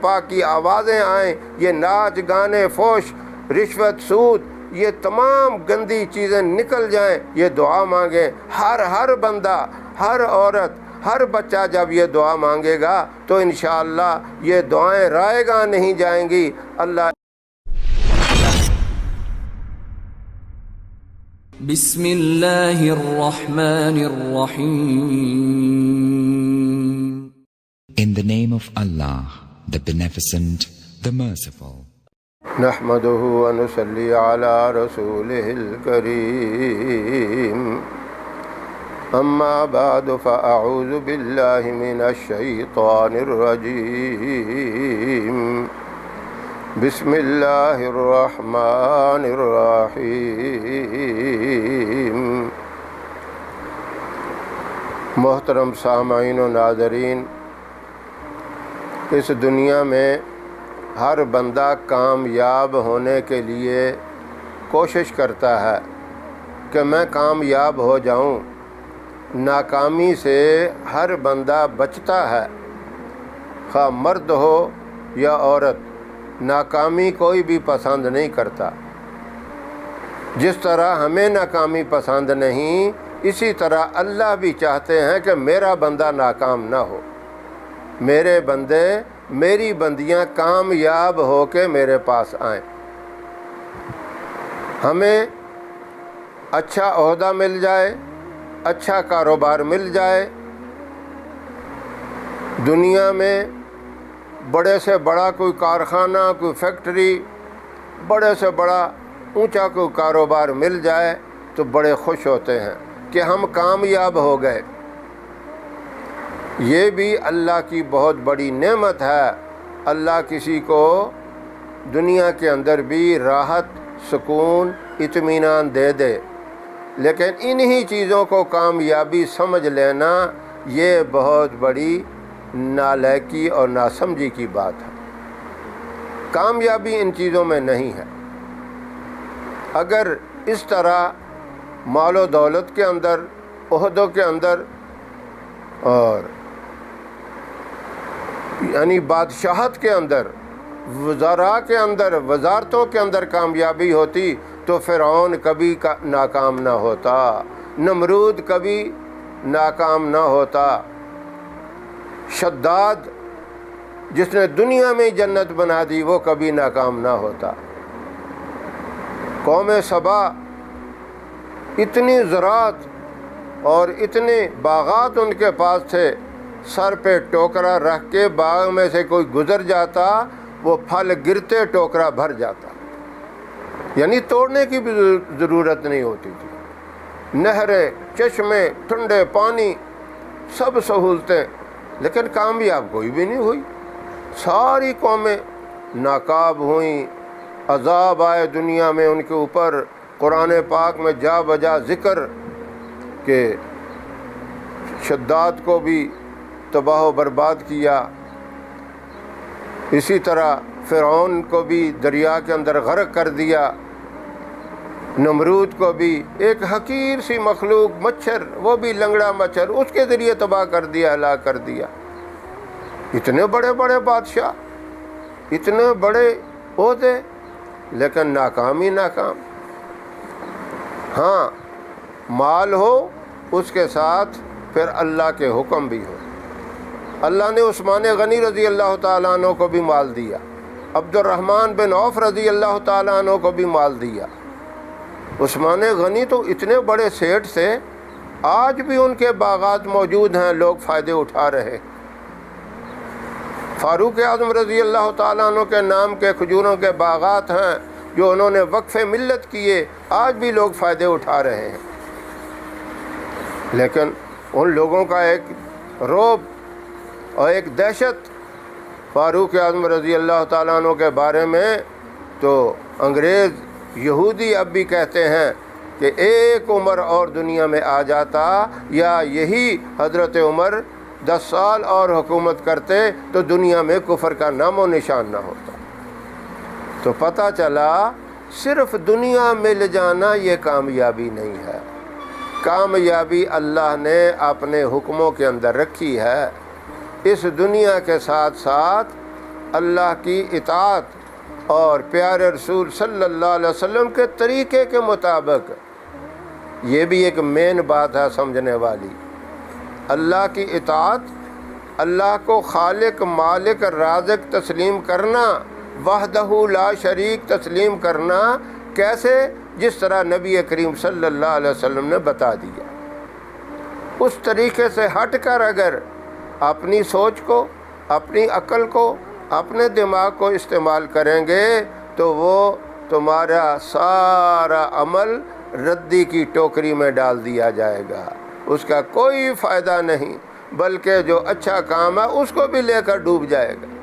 پاک کی آوازیں آئیں، یہ ناچ گانے، فوش، رشوت، سود، یہ تمام گندی چیزیں نکل جائیں، یہ دعا مانگیں۔ ہر بندہ، ہر عورت، ہر بچہ جب یہ دعا مانگے گا تو انشاءاللہ یہ دعائیں رائے گاہ نہیں جائیں گی۔ اللہ بسم اللہ الرحمن الرحیم۔ In the name of Allah, the Beneficent, the Merciful. نحمده ونصلي على رسوله الكريم، أما بعد فأعوذ بالله من الشيطان الرجيم، بسم الله الرحمن الرحيم۔ محترم سامعین و ناظرین، اس دنیا میں ہر بندہ کامیاب ہونے کے لیے کوشش کرتا ہے کہ میں کامیاب ہو جاؤں۔ ناکامی سے ہر بندہ بچتا ہے، خواہ مرد ہو یا عورت، ناکامی کوئی بھی پسند نہیں کرتا۔ جس طرح ہمیں ناکامی پسند نہیں، اسی طرح اللہ بھی چاہتے ہیں کہ میرا بندہ ناکام نہ ہو، میرے بندے، میری بندیاں کامیاب ہو کے میرے پاس آئیں، ہمیں اچھا عہدہ مل جائے، اچھا کاروبار مل جائے، دنیا میں بڑے سے بڑا کوئی کارخانہ، کوئی فیکٹری، بڑے سے بڑا اونچا کوئی کاروبار مل جائے تو بڑے خوش ہوتے ہیں کہ ہم کامیاب ہو گئے۔ یہ بھی اللہ کی بہت بڑی نعمت ہے۔ اللہ کسی کو دنیا کے اندر بھی راحت، سکون، اطمینان دے دے، لیکن انہی چیزوں کو کامیابی سمجھ لینا یہ بہت بڑی نالائکی اور ناسمجھی کی بات ہے۔ کامیابی ان چیزوں میں نہیں ہے۔ اگر اس طرح مال و دولت کے اندر، عہدوں کے اندر اور یعنی بادشاہت کے اندر، وزراء کے اندر، وزارتوں کے اندر کامیابی ہوتی تو فرعون کبھی ناکام نہ ہوتا، نمرود کبھی ناکام نہ ہوتا، شداد جس نے دنیا میں جنت بنا دی وہ کبھی ناکام نہ ہوتا۔ قوم سبا اتنی زراعت اور اتنے باغات ان کے پاس تھے، سر پہ ٹوکرا رکھ کے باغ میں سے کوئی گزر جاتا، وہ پھل گرتے ٹوکرا بھر جاتا، یعنی توڑنے کی بھی ضرورت نہیں ہوتی تھی۔ نہریں، چشمے، ٹھنڈے پانی، سب سہولتیں، لیکن کامیاب کوئی بھی نہیں ہوئی۔ ساری قومیں ناکام ہوئیں، عذاب آئے دنیا میں ان کے اوپر۔ قرآن پاک میں جا بجا ذکر کہ شداد کو بھی تباہ و برباد کیا، اسی طرح فرعون کو بھی دریا کے اندر غرق کر دیا، نمرود کو بھی ایک حقیر سی مخلوق مچھر، وہ بھی لنگڑا مچھر، اس کے ذریعے تباہ کر دیا، ہلاک کر دیا۔ اتنے بڑے بڑے بادشاہ، اتنے بڑے عہدے، لیکن ناکام ہی ناکام۔ ہاں، مال ہو، اس کے ساتھ پھر اللہ کے حکم بھی ہو۔ اللہ نے عثمان غنی رضی اللہ تعالیٰ عنہ کو بھی مال دیا، عبد الرحمن بن عوف رضی اللہ تعالیٰ عنہ کو بھی مال دیا۔ عثمان غنی تو اتنے بڑے سیٹھ تھے، آج بھی ان کے باغات موجود ہیں، لوگ فائدے اٹھا رہے۔ فاروق اعظم رضی اللہ تعالیٰ عنہ کے نام کے کھجوروں کے باغات ہیں جو انہوں نے وقف ملت کیے، آج بھی لوگ فائدے اٹھا رہے ہیں۔ لیکن ان لوگوں کا ایک رعب اور ایک دہشت فاروق اعظم رضی اللہ تعالیٰ عنہ کے بارے میں، تو انگریز یہودی اب بھی کہتے ہیں کہ ایک عمر اور دنیا میں آ جاتا یا یہی حضرت عمر 10 سال اور حکومت کرتے تو دنیا میں کفر کا نام و نشان نہ ہوتا۔ تو پتہ چلا صرف دنیا مل جانا یہ کامیابی نہیں ہے، کامیابی اللہ نے اپنے حکموں کے اندر رکھی ہے۔ اس دنیا کے ساتھ ساتھ اللہ کی اطاعت اور پیارے رسول صلی اللہ علیہ وسلم کے طریقے کے مطابق. یہ بھی ایک مین بات ہے سمجھنے والی. اللہ کی اطاعت، اللہ کو خالق مالک رازق تسلیم کرنا، وحدہ لا شریک تسلیم کرنا. کیسے؟ جس طرح نبی کریم صلی اللہ علیہ وسلم نے بتا دیا. اس طریقے سے ہٹ کر اگر اپنی سوچ کو، اپنی عقل کو، اپنے دماغ کو استعمال کریں گے تو وہ تمہارا سارا عمل ردی کی ٹوکری میں ڈال دیا جائے گا. اس کا کوئی فائدہ نہیں، بلکہ جو اچھا کام ہے اس کو بھی لے کر ڈوب جائے گا.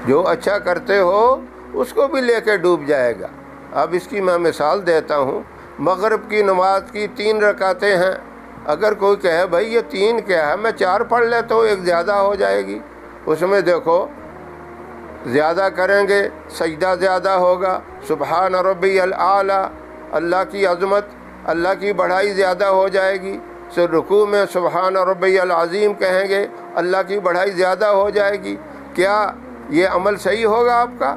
جو اچھا کرتے ہو اس کو بھی لے کے ڈوب جائے گا. اب اس کی میں مثال دیتا ہوں. مغرب کی نماز کی 3 رکعتیں ہیں. اگر کوئی کہے بھائی یہ 3 کیا ہے، میں 4 پڑھ لیتا ہوں، ایک زیادہ ہو جائے گی. اس میں دیکھو زیادہ کریں گے سجدہ زیادہ ہوگا، سبحان ربی الاعلیٰ، اللہ کی عظمت، اللہ کی بڑائی زیادہ ہو جائے گی. پھر رکوع میں سبحان ربی العظیم کہیں گے، اللہ کی بڑائی زیادہ ہو جائے گی. کیا یہ عمل صحیح ہوگا آپ کا؟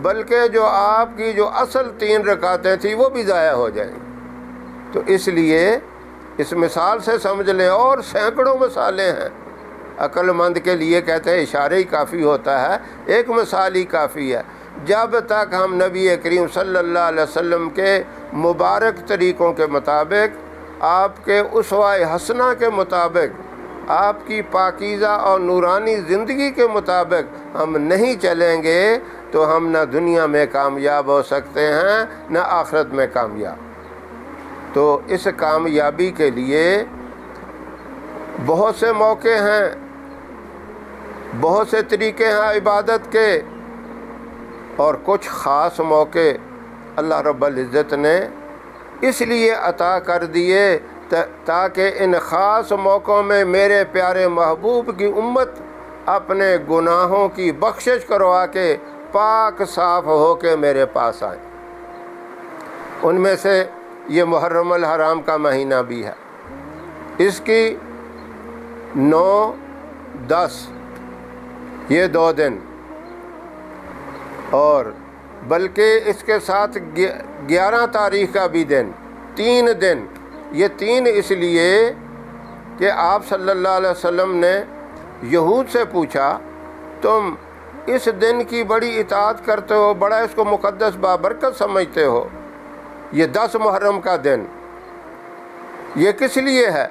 بلکہ جو آپ کی جو اصل 3 رکعتیں تھیں وہ بھی ضائع ہو جائیں گی. تو اس لیے اس مثال سے سمجھ لیں، اور سینکڑوں مثالیں ہیں. عقل مند کے لیے کہتے ہیں اشارے ہی کافی ہوتا ہے، ایک مثال ہی کافی ہے. جب تک ہم نبی کریم صلی اللہ علیہ وسلم کے مبارک طریقوں کے مطابق، آپ کے اسوہ حسنہ کے مطابق، آپ کی پاکیزہ اور نورانی زندگی کے مطابق ہم نہیں چلیں گے تو ہم نہ دنیا میں کامیاب ہو سکتے ہیں نہ آخرت میں کامیاب. تو اس کامیابی کے لیے بہت سے موقع ہیں، بہت سے طریقے ہیں عبادت کے، اور کچھ خاص موقع اللہ رب العزت نے اس لیے عطا کر دیے تاکہ ان خاص موقعوں میں میرے پیارے محبوب کی امت اپنے گناہوں کی بخشش کروا کے پاک صاف ہو کے میرے پاس آئیں. ان میں سے یہ محرم الحرام کا مہینہ بھی ہے. اس کی 9، 10 یہ 2 دن، اور بلکہ اس کے ساتھ 11 تاریخ کا بھی دن، 3 دن. یہ 3 اس لیے کہ آپ صلی اللہ علیہ وسلم نے یہود سے پوچھا تم اس دن کی بڑی اطاعت کرتے ہو، بڑا اس کو مقدس بابرکت سمجھتے ہو، یہ 10 محرم کا دن یہ کس لیے ہے؟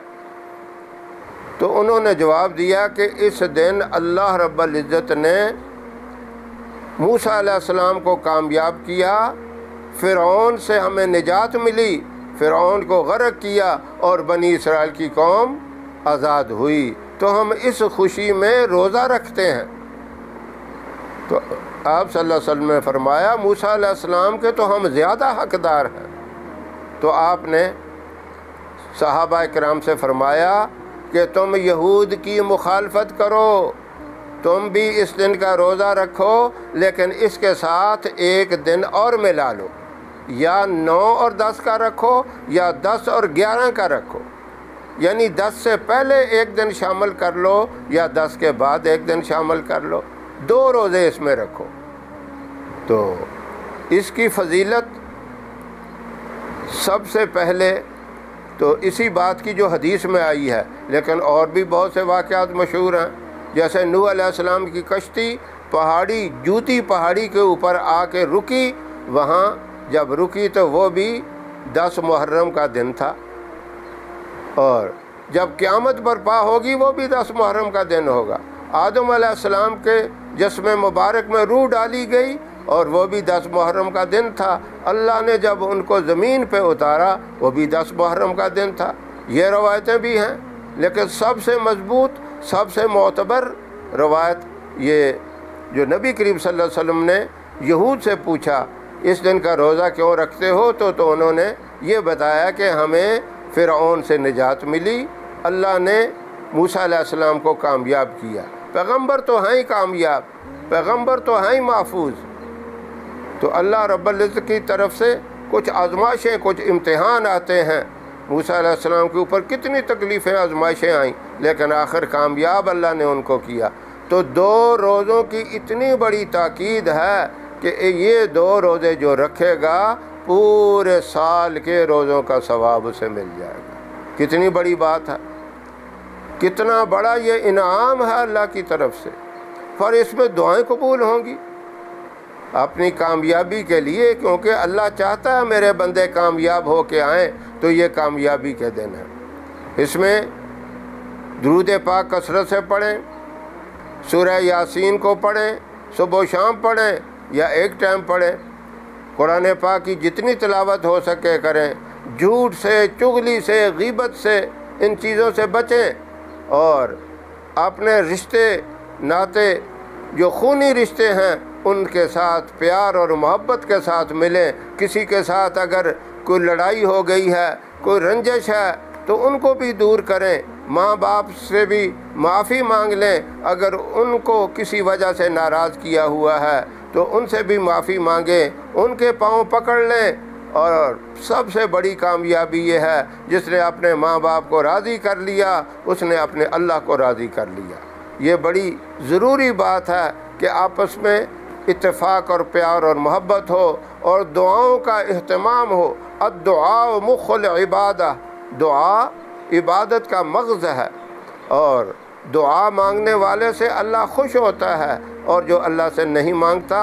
تو انہوں نے جواب دیا کہ اس دن اللہ رب العزت نے موسیٰ علیہ السلام کو کامیاب کیا، فرعون سے ہمیں نجات ملی، فرعون کو غرق کیا اور بنی اسرائیل کی قوم آزاد ہوئی. تو ہم اس خوشی میں روزہ رکھتے ہیں. تو آپ صلی اللہ علیہ وسلم نے فرمایا موسیٰ علیہ السلام کے تو ہم زیادہ حقدار ہیں. تو آپ نے صحابہ کرام سے فرمایا کہ تم یہود کی مخالفت کرو، تم بھی اس دن کا روزہ رکھو، لیکن اس کے ساتھ ایک دن اور ملا لو، یا 9 اور 10 کا رکھو یا 10 اور 11 کا رکھو. یعنی 10 سے پہلے ایک دن شامل کر لو یا 10 کے بعد ایک دن شامل کر لو، 2 روزے اس میں رکھو. تو اس کی فضیلت سب سے پہلے تو اسی بات کی جو حدیث میں آئی ہے، لیکن اور بھی بہت سے واقعات مشہور ہیں. جیسے نوح علیہ السلام کی کشتی پہاڑی جوتی پہاڑی کے اوپر آ کے رکی، وہاں جب رکی تو وہ بھی 10 محرم کا دن تھا، اور جب قیامت برپا ہوگی وہ بھی 10 محرم کا دن ہوگا. آدم علیہ السلام کے جسم مبارک میں روح ڈالی گئی اور وہ بھی 10 محرم کا دن تھا. اللہ نے جب ان کو زمین پہ اتارا وہ بھی 10 محرم کا دن تھا. یہ روایتیں بھی ہیں، لیکن سب سے مضبوط، سب سے معتبر روایت یہ جو نبی کریم صلی اللہ علیہ وسلم نے یہود سے پوچھا اس دن کا روزہ کیوں رکھتے ہو، تو انہوں نے یہ بتایا کہ ہمیں فرعون سے نجات ملی، اللہ نے موسیٰ علیہ السلام کو کامیاب کیا. پیغمبر تو ہیں ہی کامیاب، پیغمبر تو ہیں ہی محفوظ. تو اللہ رب العزت کی طرف سے کچھ آزمائشیں، کچھ امتحان آتے ہیں. موسیٰ علیہ السلام کے اوپر کتنی تکلیفیں، آزمائشیں آئیں، لیکن آخر کامیاب اللہ نے ان کو کیا. تو 2 روزوں کی اتنی بڑی تاکید ہے کہ یہ 2 روزے جو رکھے گا پورے سال کے روزوں کا ثواب اسے مل جائے گا۔ کتنی بڑی بات ہے، کتنا بڑا یہ انعام ہے اللہ کی طرف سے، اور اس میں دعائیں قبول ہوں گی اپنی کامیابی کے لیے، کیونکہ اللہ چاہتا ہے میرے بندے کامیاب ہو کے آئیں، تو یہ کامیابی کے دن ہے۔ اس میں درود پاک کثرت سے پڑھیں، سورہ یاسین کو پڑھیں، صبح و شام پڑھیں یا ایک ٹائم پڑھیں، قرآن پاک کی جتنی تلاوت ہو سکے کریں، جھوٹ سے، چغلی سے، غیبت سے، ان چیزوں سے بچیں، اور اپنے رشتے ناتے جو خونی رشتے ہیں ان کے ساتھ پیار اور محبت کے ساتھ ملیں۔ کسی کے ساتھ اگر کوئی لڑائی ہو گئی ہے، کوئی رنجش ہے، تو ان کو بھی دور کریں، ماں باپ سے بھی معافی مانگ لیں، اگر ان کو کسی وجہ سے ناراض کیا ہوا ہے تو ان سے بھی معافی مانگیں، ان کے پاؤں پکڑ لیں۔ اور سب سے بڑی کامیابی یہ ہے جس نے اپنے ماں باپ کو راضی کر لیا، اس نے اپنے اللہ کو راضی کر لیا۔ یہ بڑی ضروری بات ہے کہ آپس میں اتفاق اور پیار اور محبت ہو، اور دعاؤں کا اہتمام ہو۔ الدعاء مخ العبادہ، دعا عبادت کا مغز ہے، اور دعا مانگنے والے سے اللہ خوش ہوتا ہے، اور جو اللہ سے نہیں مانگتا،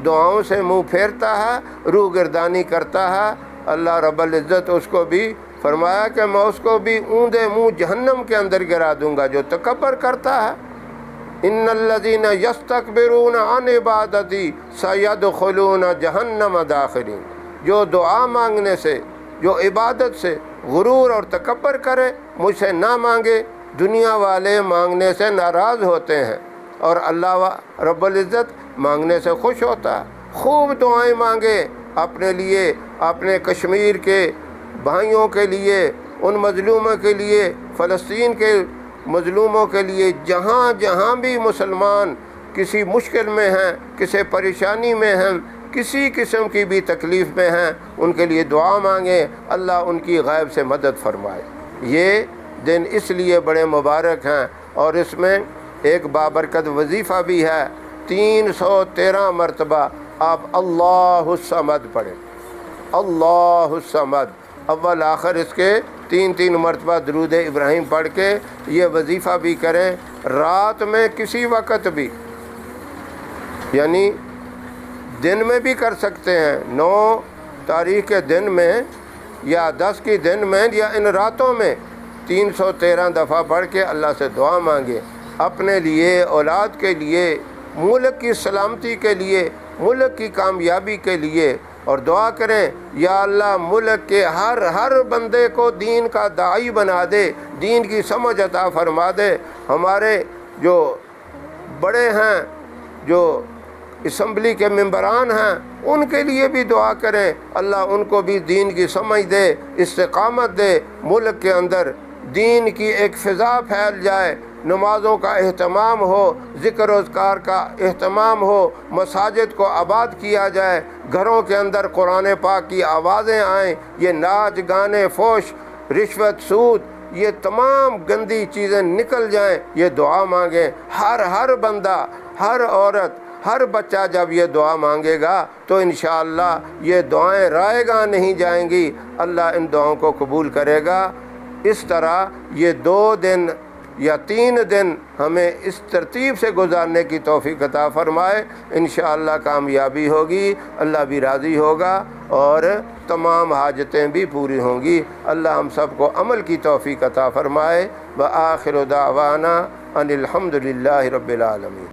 دعاؤں سے منہ پھیرتا ہے، روح گردانی کرتا ہے، اللہ رب العزت اس کو بھی فرمایا کہ میں اس کو بھی اوندے منہ جہنم کے اندر گرا دوں گا جو تکبر کرتا ہے۔ ان الذین یستکبرون عن عبادتی سیدخلون جہنم داخرین، جو دعا مانگنے سے، جو عبادت سے غرور اور تکبر کرے، مجھ سے نہ مانگے، دنیا والے مانگنے سے ناراض ہوتے ہیں اور اللہ رب العزت مانگنے سے خوش ہوتا ہے۔ خوب دعائیں مانگیں اپنے لیے، اپنے کشمیر کے بھائیوں کے لیے، ان مظلوموں کے لیے، فلسطین کے مظلوموں کے لیے، جہاں جہاں بھی مسلمان کسی مشکل میں ہیں، کسی پریشانی میں ہیں، کسی قسم کی بھی تکلیف میں ہیں، ان کے لیے دعا مانگیں، اللہ ان کی غیب سے مدد فرمائے۔ یہ دن اس لیے بڑے مبارک ہیں، اور اس میں ایک بابرکت وظیفہ بھی ہے، 313 مرتبہ آپ اللہ الصمد پڑھیں، اللہ الصمد، اول آخر اس کے 3 مرتبہ درود ابراہیم پڑھ کے یہ وظیفہ بھی کریں، رات میں کسی وقت بھی، یعنی دن میں بھی کر سکتے ہیں، 9 تاریخ کے دن میں یا 10 کی دن میں یا ان راتوں میں 313 دفعہ پڑھ کے اللہ سے دعا مانگے، اپنے لیے، اولاد کے لیے، ملک کی سلامتی کے لیے، ملک کی کامیابی کے لیے، اور دعا کریں یا اللہ ملک کے ہر بندے کو دین کا داعی بنا دے، دین کی سمجھ عطا فرما دے۔ ہمارے جو بڑے ہیں، جو اسمبلی کے ممبران ہیں، ان کے لیے بھی دعا کریں، اللہ ان کو بھی دین کی سمجھ دے، استقامت دے، ملک کے اندر دین کی ایک فضا پھیل جائے، نمازوں کا اہتمام ہو، ذکر و اذکار کا اہتمام ہو، مساجد کو آباد کیا جائے، گھروں کے اندر قرآن پاک کی آوازیں آئیں، یہ ناچ گانے، فحش، رشوت، سود، یہ تمام گندی چیزیں نکل جائیں، یہ دعا مانگیں۔ ہر بندہ، ہر عورت، ہر بچہ جب یہ دعا مانگے گا تو انشاءاللہ یہ دعائیں رائے گاہ نہیں جائیں گی، اللہ ان دعاؤں کو قبول کرے گا۔ اس طرح یہ 2 دن یا 3 دن ہمیں اس ترتیب سے گزارنے کی توفیق عطا فرمائے، انشاءاللہ کامیابی ہوگی، اللہ بھی راضی ہوگا، اور تمام حاجتیں بھی پوری ہوں گی۔ اللہ ہم سب کو عمل کی توفیق عطا فرمائے۔ وآخر دعوانا ان الحمد للہ رب العالمین۔